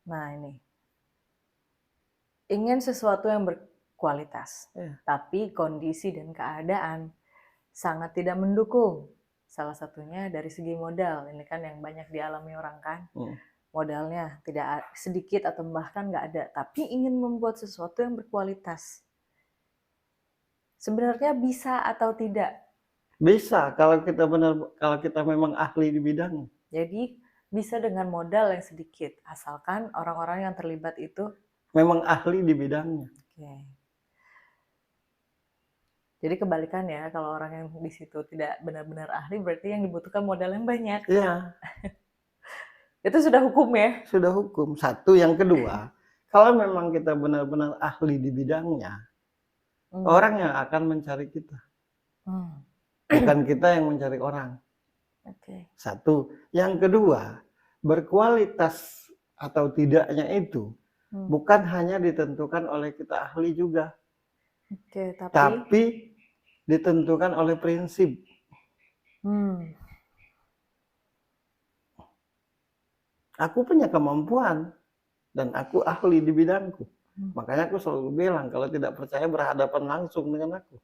Nah ini, ingin sesuatu yang berkualitas, Ya. tapi kondisi dan keadaan sangat tidak mendukung. Salah satunya dari segi modal, ini kan yang banyak dialami orang kan. Modalnya tidak sedikit atau bahkan nggak ada, tapi ingin membuat sesuatu yang berkualitas. Sebenarnya bisa atau tidak? Bisa kalau kita memang ahli di bidangnya. Jadi bisa dengan modal yang sedikit, asalkan orang-orang yang terlibat itu memang ahli di bidangnya. Oke. Jadi kebalikan ya, kalau orang yang di situ tidak benar-benar ahli, berarti yang dibutuhkan modal yang banyak. Iya. Itu sudah hukum ya? Sudah hukum. Satu, yang kedua, kalau memang kita benar-benar ahli di bidangnya, orang yang akan mencari kita. Bukan kita yang mencari orang. Oke. Satu. Yang kedua, berkualitas atau tidaknya itu bukan hanya ditentukan oleh kita ahli juga. Oke, tapi ditentukan oleh prinsip. Aku punya kemampuan dan aku ahli di bidangku. Makanya aku selalu bilang kalau tidak percaya berhadapan langsung dengan aku.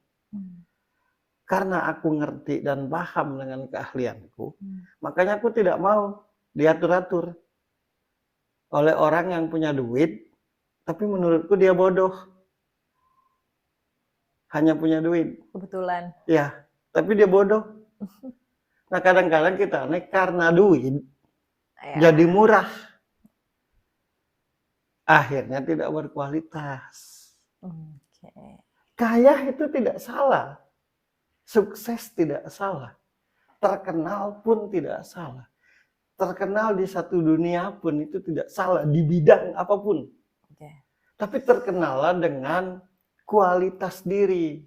Karena aku ngerti dan paham dengan keahlianku, makanya aku tidak mau diatur-atur oleh orang yang punya duit, tapi menurutku dia bodoh. Hanya punya duit. Kebetulan. Ya, tapi dia bodoh. Nah kadang-kadang kita aneh karena duit jadi murah. Akhirnya tidak berkualitas. Kaya itu tidak salah. Sukses tidak salah. Terkenal pun tidak salah. Terkenal di satu dunia pun itu tidak salah. Di bidang apapun. Tapi terkenallah dengan kualitas diri.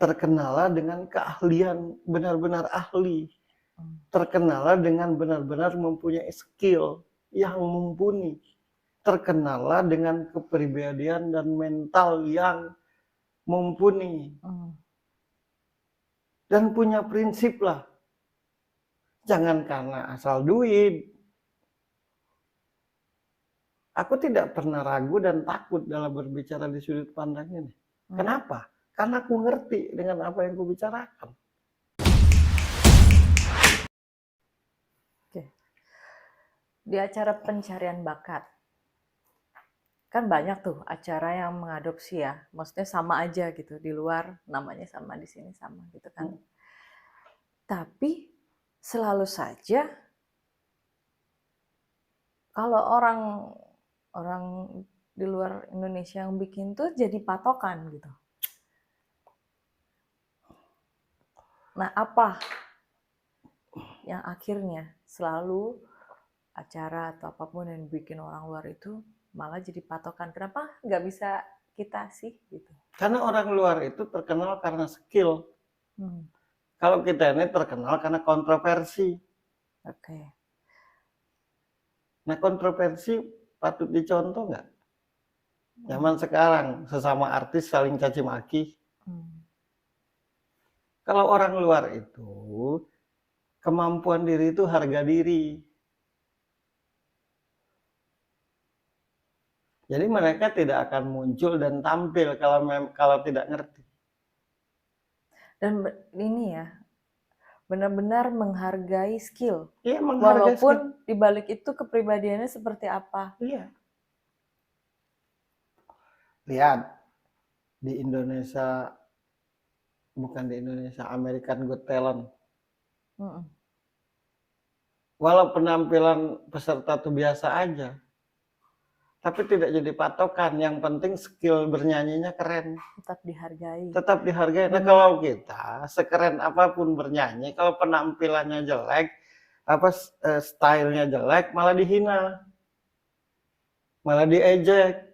Terkenallah dengan keahlian, benar-benar ahli. Terkenallah dengan benar-benar mempunyai skill yang mumpuni. Terkenallah dengan kepribadian dan mental yang mumpuni. Dan punya prinsip lah. Jangan karena asal duit. Aku tidak pernah ragu dan takut dalam berbicara di sudut pandang ini. Kenapa? Karena aku ngerti dengan apa yang kubicarakan. Oke. Di acara pencarian bakat, kan banyak tuh acara yang mengadopsi ya, maksudnya sama aja gitu, di luar namanya sama, di sini sama gitu kan. Tapi selalu saja kalau orang di luar Indonesia yang bikin tuh jadi patokan gitu. Nah, apa yang akhirnya selalu acara atau apapun yang bikin orang luar itu malah jadi patokan? Kenapa nggak bisa kita sih gitu? Karena orang luar itu terkenal karena skill. Kalau kita ini terkenal karena kontroversi. Oke. Nah kontroversi patut dicontoh nggak? Zaman sekarang sesama artis saling caci maki. Kalau orang luar itu kemampuan diri itu harga diri. Jadi mereka tidak akan muncul dan tampil kalau tidak ngerti. Dan ini ya, benar-benar menghargai skill. Iya, menghargai walaupun skill. Dibalik itu kepribadiannya seperti apa. Iya. Lihat di Indonesia, bukan di Indonesia, American Got Talent. Walau penampilan peserta itu biasa aja, tapi tidak jadi patokan. Yang penting skill bernyanyinya keren. Tetap dihargai. Tetap dihargai. Nah kalau kita sekeren apapun bernyanyi, kalau penampilannya jelek, stylenya jelek, malah dihina, malah diejek.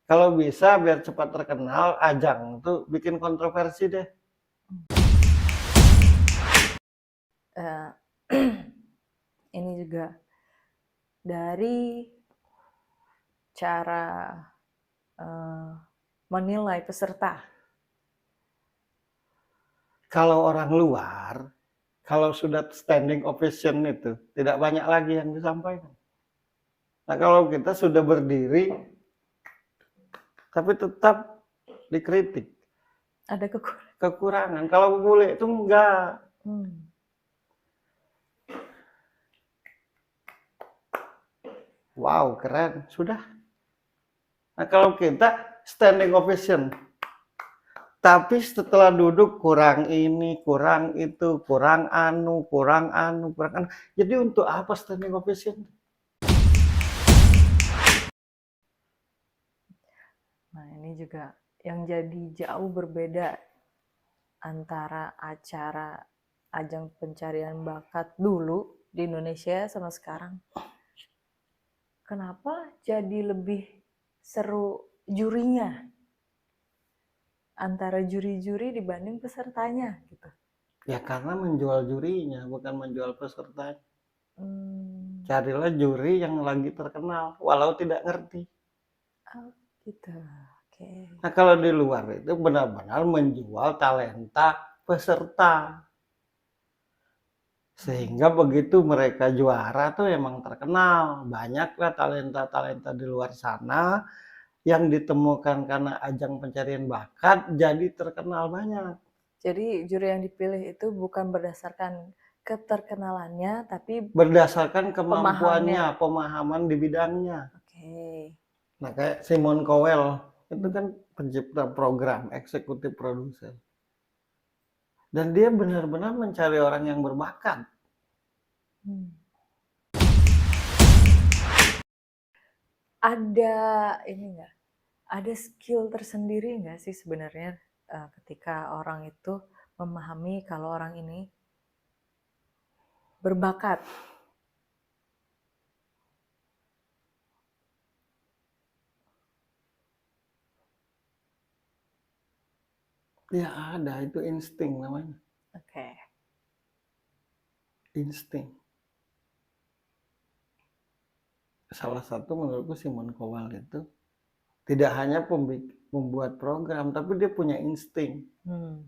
Kalau bisa biar cepat terkenal, ajang tuh bikin kontroversi deh. Ini juga dari cara menilai peserta. Kalau orang luar, Kalau sudah standing ovation itu, tidak banyak lagi yang disampaikan. Nah, kalau kita sudah berdiri, tapi tetap dikritik. Ada kekurangan. Kalau bule itu enggak. Wow, keren. Sudah. Nah, kalau kita standing ovation, tapi setelah duduk kurang ini, kurang itu, kurang anu. Jadi untuk apa standing ovation? Nah, ini juga yang jadi jauh berbeda antara acara ajang pencarian bakat dulu di Indonesia sama sekarang. Kenapa jadi lebih seru jurinya antara juri-juri dibanding pesertanya gitu? Ya karena menjual jurinya, bukan menjual pesertanya. Carilah juri yang lagi terkenal, walau tidak ngerti. Oh, gitu. Okay. Nah, kalau di luar itu benar-benar menjual talenta peserta. Sehingga begitu mereka juara tuh emang terkenal. Banyaklah talenta-talenta di luar sana yang ditemukan karena ajang pencarian bakat jadi terkenal banyak. Jadi juri yang dipilih itu bukan berdasarkan keterkenalannya, tapi berdasarkan kemampuannya, pemahaman di bidangnya. Oke. Nah, kayak Simon Cowell itu kan pencipta program, eksekutif produser. Dan dia benar-benar mencari orang yang berbakat. Ada ini nggak? Ada skill tersendiri nggak sih sebenarnya ketika orang itu memahami kalau orang ini berbakat? Ya ada, itu insting namanya. Oke. Insting. Salah satu menurutku Simon Cowell itu tidak hanya membuat program, tapi dia punya insting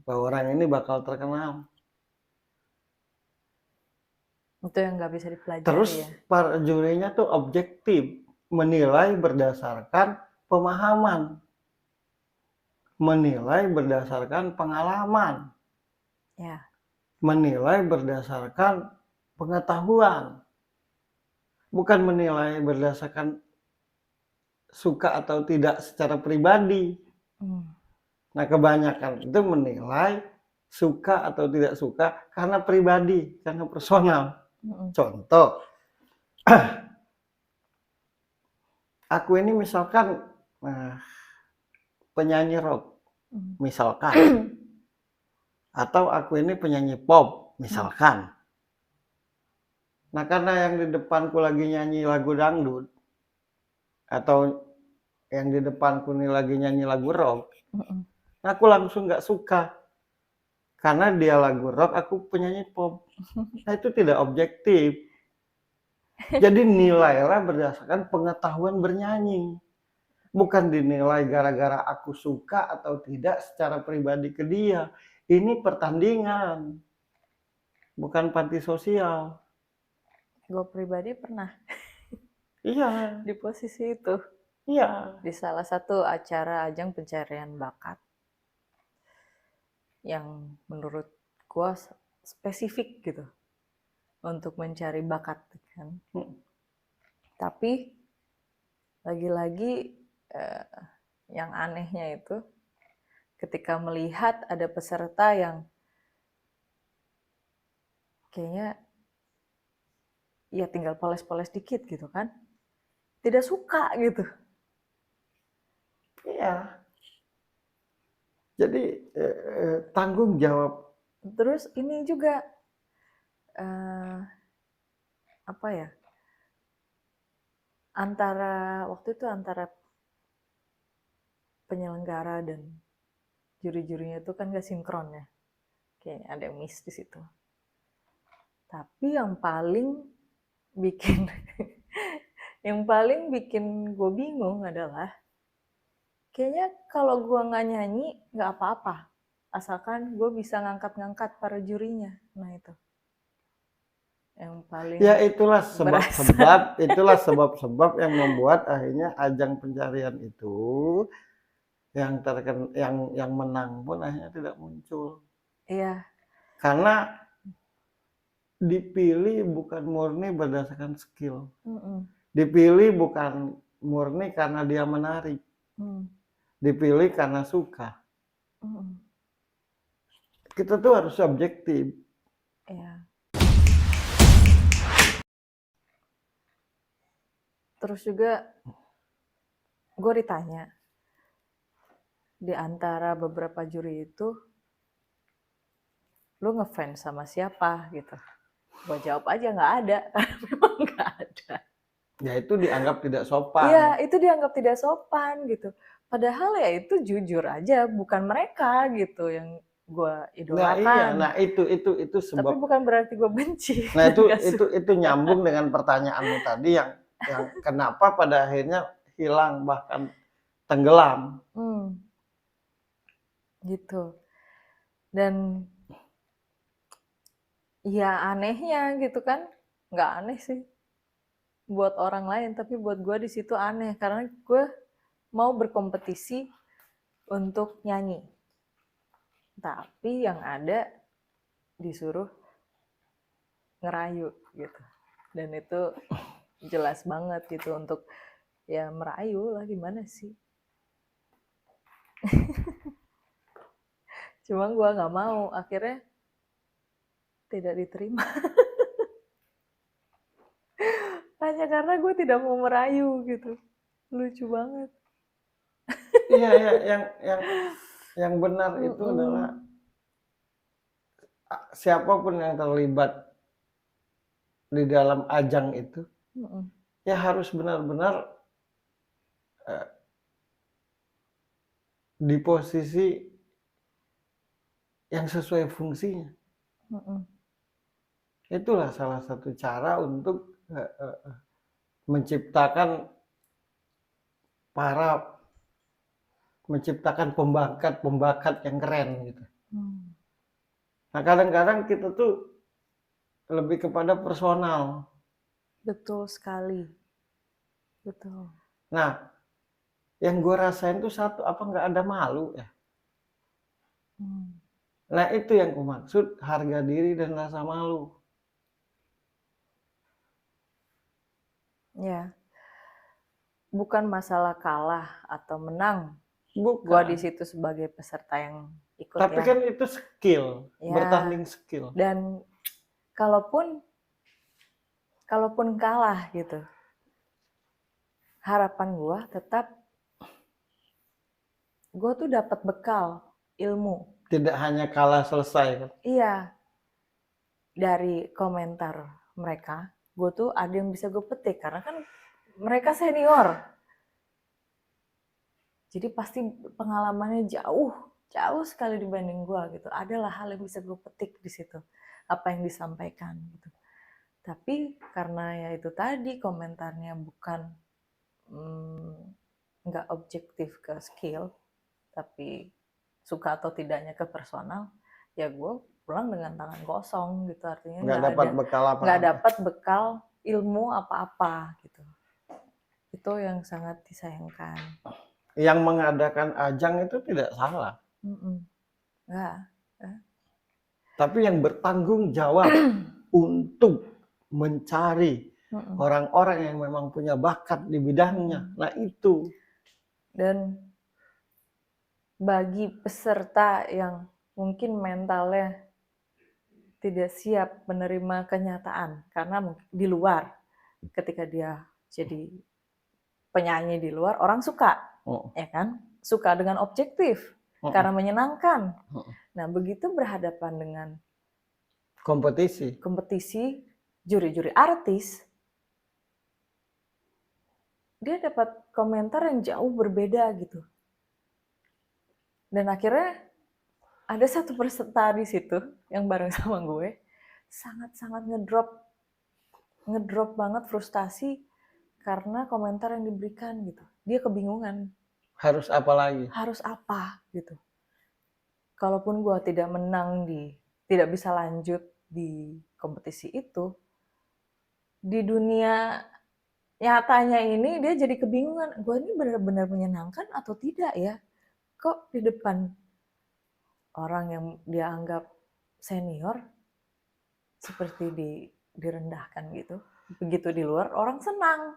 bahwa orang ini bakal terkenal. Itu yang nggak bisa dipelajari. Terus ya? para jurinya tuh objektif, menilai berdasarkan pemahaman, menilai berdasarkan pengalaman, Ya. menilai berdasarkan pengetahuan, bukan menilai berdasarkan suka atau tidak secara pribadi. Nah, kebanyakan itu menilai suka atau tidak suka karena pribadi, karena personal. Contoh, aku ini misalkan penyanyi rock, misalkan, atau aku ini penyanyi pop, misalkan. Nah, karena yang di depanku lagi nyanyi lagu dangdut, atau yang di depanku ini lagi nyanyi lagu rock, aku langsung nggak suka. Karena dia lagu rock, aku penyanyi pop. Nah, itu tidak objektif. Jadi nilailah berdasarkan pengetahuan bernyanyi. Bukan dinilai gara-gara aku suka atau tidak secara pribadi ke dia. Ini pertandingan. Bukan panti sosial. Gue pribadi pernah. Iya. Di posisi itu. Iya. Di salah satu acara ajang pencarian bakat. Yang menurut gue spesifik gitu. Untuk mencari bakat kan. Tapi lagi-lagi yang anehnya itu ketika melihat ada peserta yang kayaknya ya tinggal poles-poles dikit gitu kan, tidak suka gitu. Iya. Jadi tanggung jawab. Terus ini juga apa ya, waktu itu antara penyelenggara dan juri-jurinya itu kan gak sinkron ya, kayaknya ada yang miss di situ. Tapi yang paling bikin gue bingung adalah kayaknya kalau gue nggak nyanyi nggak apa-apa asalkan gue bisa ngangkat-ngangkat para jurinya. Nah itu yang paling Ya itulah berasa. sebab-sebab yang membuat akhirnya ajang pencarian itu yang menang pun akhirnya tidak muncul. Iya. Karena dipilih bukan murni berdasarkan skill. Dipilih bukan murni karena dia menarik. Dipilih karena suka. Kita tuh harus objektif. Iya. Terus juga gue ditanya, di antara beberapa juri itu, lu ngefans sama siapa gitu? Gue jawab aja nggak ada, karena memang nggak ada. Ya itu dianggap tidak sopan. Iya, itu dianggap tidak sopan gitu. Padahal ya itu jujur aja, bukan mereka gitu yang gue idolakan. Nah itu sebab. Tapi bukan berarti gue benci. Nah itu nyambung dengan pertanyaanmu tadi yang kenapa pada akhirnya hilang bahkan tenggelam. Gitu. Dan ya anehnya gitu kan, nggak aneh sih buat orang lain, tapi buat gue di situ aneh karena gue mau berkompetisi untuk nyanyi, tapi yang ada disuruh ngerayu gitu, dan itu jelas banget gitu untuk ya merayu lah, gimana sih. Cuma gue nggak mau, akhirnya tidak diterima. Hanya karena gue tidak mau merayu gitu. Lucu banget. Iya yang benar itu adalah siapapun yang terlibat di dalam ajang itu ya harus benar-benar di posisi yang sesuai fungsinya. Itulah salah satu cara untuk menciptakan pembakat yang keren gitu. Nah kadang-kadang kita tuh lebih kepada personal. Betul sekali. Betul. Nah yang gue rasain tuh satu, apa nggak ada malu ya? Nah itu yang gue maksud, harga diri dan rasa malu. Ya, bukan masalah kalah atau menang. Bukan. Gue di situ sebagai peserta yang ikut. Tapi kan itu skill, ya, bertanding skill. Dan kalaupun kalah gitu, harapan gue tetap gue tuh dapat bekal ilmu. Tidak hanya kalah selesai kan? Iya. Dari komentar mereka, gue tuh ada yang bisa gue petik karena kan mereka senior. Jadi pasti pengalamannya jauh sekali dibanding gue gitu. Adalah hal yang bisa gue petik di situ, apa yang disampaikan gitu. Tapi karena ya itu tadi komentarnya bukan nggak objektif ke skill, tapi suka atau tidaknya ke personal, ya gue pulang dengan tangan kosong gitu, artinya nggak dapat bekal ilmu apa-apa gitu. Itu yang sangat disayangkan. Yang mengadakan ajang itu tidak salah. Nggak. Tapi yang bertanggung jawab untuk mencari orang-orang yang memang punya bakat di bidangnya, nah itu. Dan bagi peserta yang mungkin mentalnya tidak siap menerima kenyataan, karena di luar, ketika dia jadi penyanyi di luar, orang suka, ya kan? Suka dengan objektif, karena menyenangkan. Nah, begitu berhadapan dengan kompetisi juri-juri artis, dia dapat komentar yang jauh berbeda gitu. Dan akhirnya ada satu peserta di situ yang bareng sama gue sangat-sangat ngedrop banget, frustasi karena komentar yang diberikan gitu. Dia kebingungan. Harus apa lagi? Harus apa gitu. Kalaupun gue tidak bisa lanjut di kompetisi itu, di dunia nyatanya ini dia jadi kebingungan, gue ini benar-benar menyenangkan atau tidak ya? Kok di depan orang yang dia anggap senior seperti direndahkan gitu. Begitu di luar orang senang.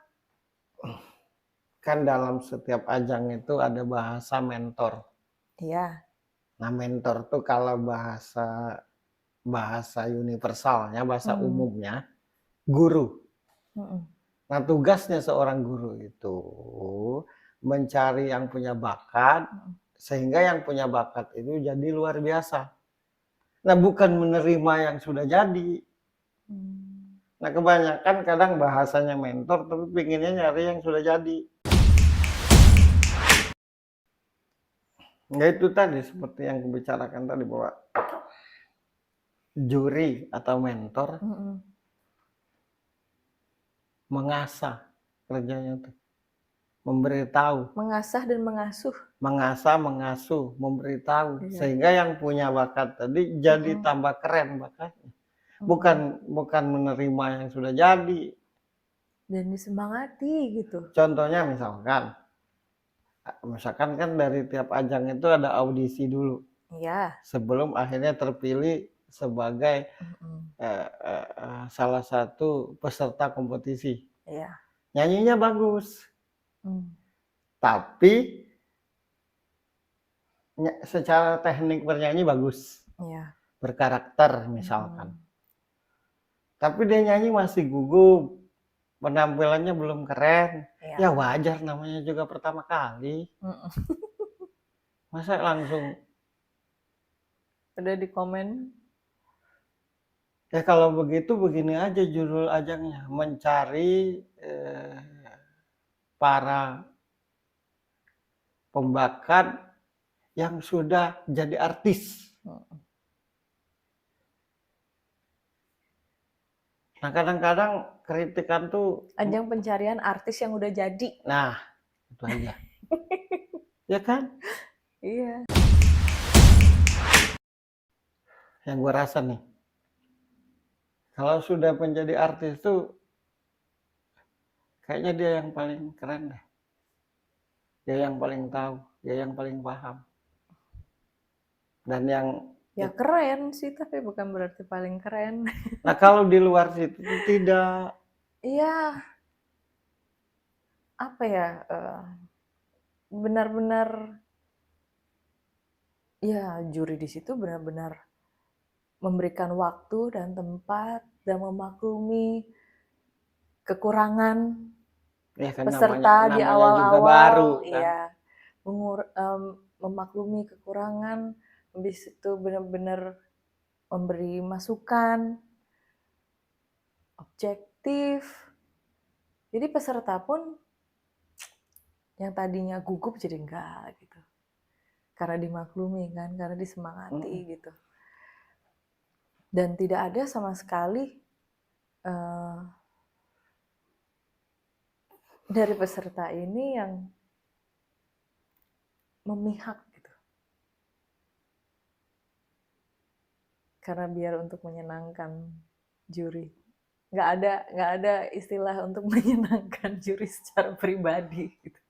Kan dalam setiap ajang itu ada bahasa mentor. Iya. Nah, mentor tuh kalau bahasa universalnya, bahasa umumnya, guru. Nah, tugasnya seorang guru itu mencari yang punya bakat, sehingga yang punya bakat itu jadi luar biasa. Nah, bukan menerima yang sudah jadi. Nah, kebanyakan kadang bahasanya mentor, tapi pinginnya nyari yang sudah jadi. Ya itu tadi, seperti yang kubicarakan tadi, bahwa juri atau mentor mengasah kerjanya tuh, memberitahu, Mengasah dan mengasuh. mengasah, mengasuh, memberitahu, sehingga yang punya bakat tadi jadi tambah keren bakatnya. Bukan menerima yang sudah jadi. Dan disemangati gitu. Contohnya misalkan kan dari tiap ajang itu ada audisi dulu. Iya. Sebelum akhirnya terpilih sebagai salah satu peserta kompetisi. Iya. Nyanyinya bagus. Tapi secara teknik bernyanyi bagus. Iya. Berkarakter misalkan. Tapi dia nyanyi masih gugup. Penampilannya belum keren. Ya wajar, namanya juga pertama kali. Masa langsung udah di komen? Ya kalau begitu begini aja judul ajangnya, mencari para pembakat yang sudah jadi artis. Nah, kadang-kadang kritikan tuh ajang pencarian artis yang udah jadi. Nah, itu aja. Ya kan? Iya. Yang gue rasa nih, kalau sudah menjadi artis tuh kayaknya dia yang paling keren deh. Dia yang paling tahu, dia yang paling paham. Dan yang ya keren sih, tapi bukan berarti paling keren. Nah, kalau di luar situ tidak. Iya. Apa ya? Benar-benar ya juri di situ benar-benar memberikan waktu dan tempat dan memaklumi kekurangan peserta di awal-awal, ya, memaklumi kekurangan, habis itu benar-benar memberi masukan, objektif. Jadi peserta pun yang tadinya gugup jadi enggak gitu, karena dimaklumi kan, karena disemangati gitu. Dan tidak ada sama sekali dari peserta ini yang memihak gitu. Karena biar untuk menyenangkan juri. Nggak ada istilah untuk menyenangkan juri secara pribadi gitu.